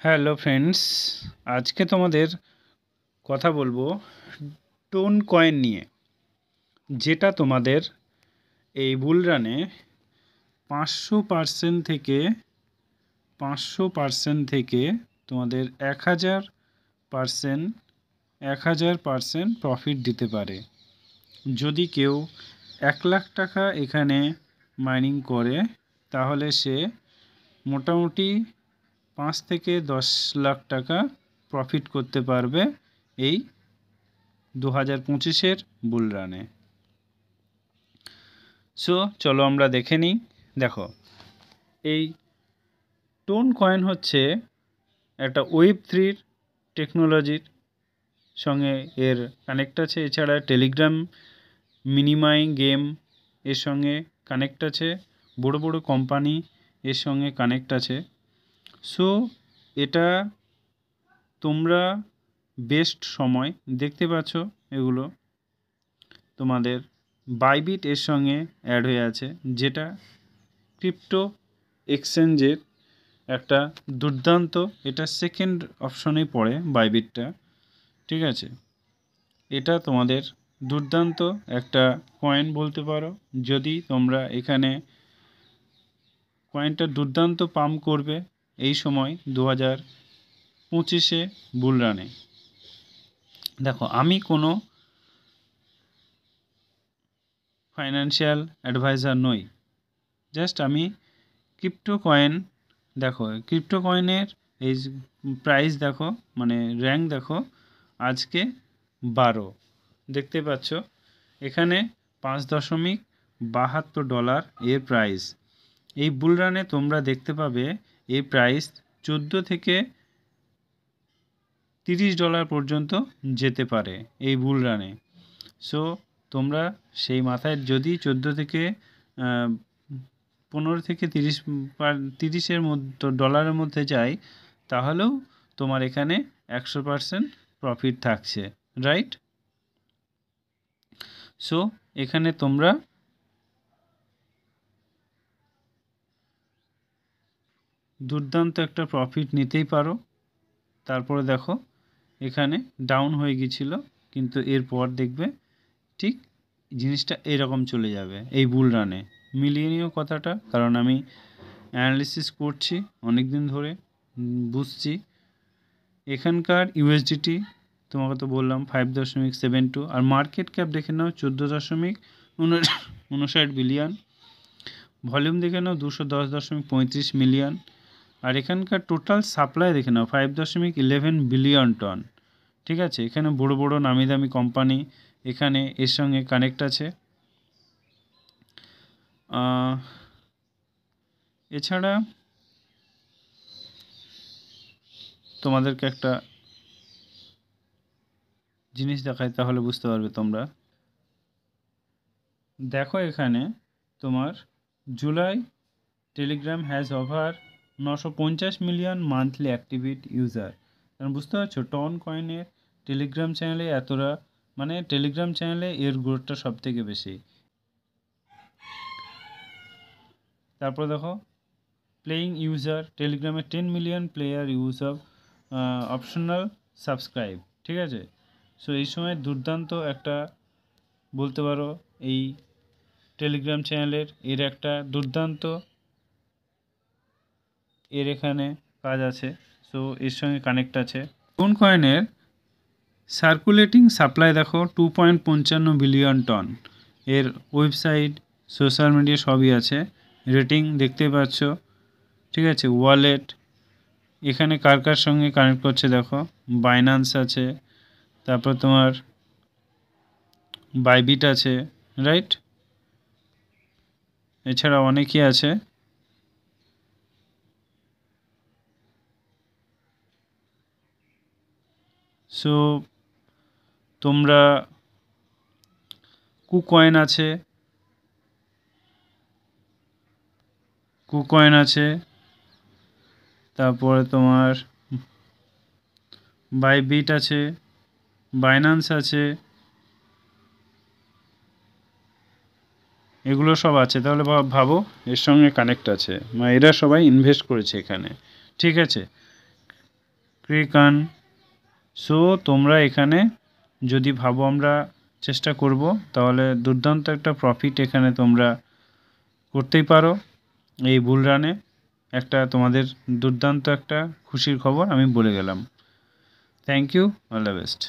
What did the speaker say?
Hello friends, আজকে তোমাদের কথা বলবো টোন কয়েন নিয়ে, যেটা তোমাদের এই বুল রানে 500% থেকে তোমাদের 1000% প্রফিট দিতে পারে। যদি কেউ 1,00,000 টাকা এখানে মাইনিং করে, তাহলে সে মোটামুটি 5 থেকে 10 লাখ টাকা প্রফিট করতে পারবে এই 2025-এর বুল রানে। সো চলো আমরা দেখে নিই। দেখো, এই টোন কয়েন হচ্ছে একটা Web3 টেকনোলজির সঙ্গে এর কানেক্ট আছে। এছাড়া টেলিগ্রাম মিনিমাইং গেম এর সঙ্গে কানেক্ট আছে, বড় বড় কোম্পানি এর সঙ্গে কানেক্ট আছে। সো এটা তোমরা বেস্ট সময় দেখতে পাচ্ছ, এগুলো তোমাদের বাইবিট এর সঙ্গে অ্যাড হয়ে আছে, যেটা ক্রিপ্টো এক্সচেঞ্জের একটা দুর্দান্ত, এটা সেকেন্ড অপশনেই পড়ে বাইবিটটা, ঠিক আছে। এটা তোমাদের দুর্দান্ত একটা কয়েন বলতে পারো। যদি তোমরা এখানে কয়েনটা দুর্দান্ত পাম্প করবে এই সময় 2025-এ বুল রানে। দেখো, আমি কোনো ফাইন্যান্সিয়াল অ্যাডভাইজার নই, জাস্ট আমি ক্রিপ্টো কয়েন, দেখো ক্রিপ্টো কয়েনের এই প্রাইস দেখো, মানে র্যাঙ্ক দেখো, আজকে 12 দেখতে পাচ্ছ। এখানে $5.72 এর প্রাইস। এই বুল রানে তোমরা দেখতে পাবে এই প্রাইস $14 থেকে $30 পর্যন্ত যেতে পারে এই বুল রানে। সো তোমরা সেই মাথায়, যদি 14 থেকে 15 থেকে 30-এর মধ্যে ডলারের মধ্যে যায়, তাহলেও তোমার এখানে 100% প্রফিট থাকছে, রাইট? সো এখানে তোমরা দুর্দান্ত একটা প্রফিট নিতেই পারো। তারপরে দেখো, এখানে ডাউন হয়ে গিয়েছিল, কিন্তু এরপর দেখবে ঠিক জিনিসটা এরকম চলে যাবে এই বুল রানে। মিলিয়ে নিও কথাটা, কারণ আমি অ্যানালিসিস করছি অনেক দিন ধরে, বুঝছি। এখানকার ইউএসডিটি তোমাকে তো বললাম 5.72, আর মার্কেট ক্যাপ দেখে নাও 14.59 বিলিয়ন, ভলিউম দেখে নাও 210.35 মিলিয়ন, আর এখানকার টোটাল সাপ্লাই দেখে নাও 5.11 বিলিয়ন টন, ঠিক আছে। এখানে বড় বড় নামি দামি কোম্পানি এখানে এর সঙ্গে কানেক্ট আছে। এছাড়া তোমাদেরকে একটা জিনিস দেখাই, তাহলে বুঝতে পারবে তোমরা। দেখো, এখানে তোমার July Telegram has over 950 million monthly active user. কারণ বুঝতে পারছো, টন কয়েনের টেলিগ্রাম চ্যানেলে এতটা, মানে টেলিগ্রাম চ্যানেলে এর গ্রোথটা সব থেকে বেশি। তারপর দেখো, প্লেয়িং ইউজার টেলিগ্রামে 10 million player use of optional subscribe, ঠিক আছে। সো এই সময় দুর্দান্ত একটা বলতে পারো এই টেলিগ্রাম চ্যানেলের এর একটা দুর্দান্ত এর এখানে কাজ আছে। সো এর সঙ্গে কানেক্ট আছে। কোন কয়েনের সার্কুলেটিং সাপ্লাই দেখো 2.55 বিলিয়ন টন, এর ওয়েবসাইট সোশ্যাল মিডিয়া সবই আছে, রেটিং দেখতে পাচ্ছ, ঠিক আছে। ওয়ালেট এখানে কার কার সঙ্গে কানেক্ট করছে দেখো, বাইন্যান্স আছে, তারপর তোমার বাইবিট আছে, রাইট। এছাড়া অনেকই আছে। সো তোমরা কুকয়েন আছে, তারপরে তোমার বাইবিট আছে, বাইন্যান্স আছে, এগুলো সব আছে। তাহলে ভাবো এর সঙ্গে কানেক্ট আছে, মানে এরা সবাই ইনভেস্ট করেছে এখানে, ঠিক আছে। Click on. সো তোমরা এখানে যদি ভাবো আমরা চেষ্টা করব, তাহলে দুর্দান্ত একটা প্রফিট এখানে তোমরা করতেই পারো। এই বুল রানে একটা তোমাদের দুর্দান্ত একটা খুশির খবর আমি বলে গেলাম। Thank you, all the best.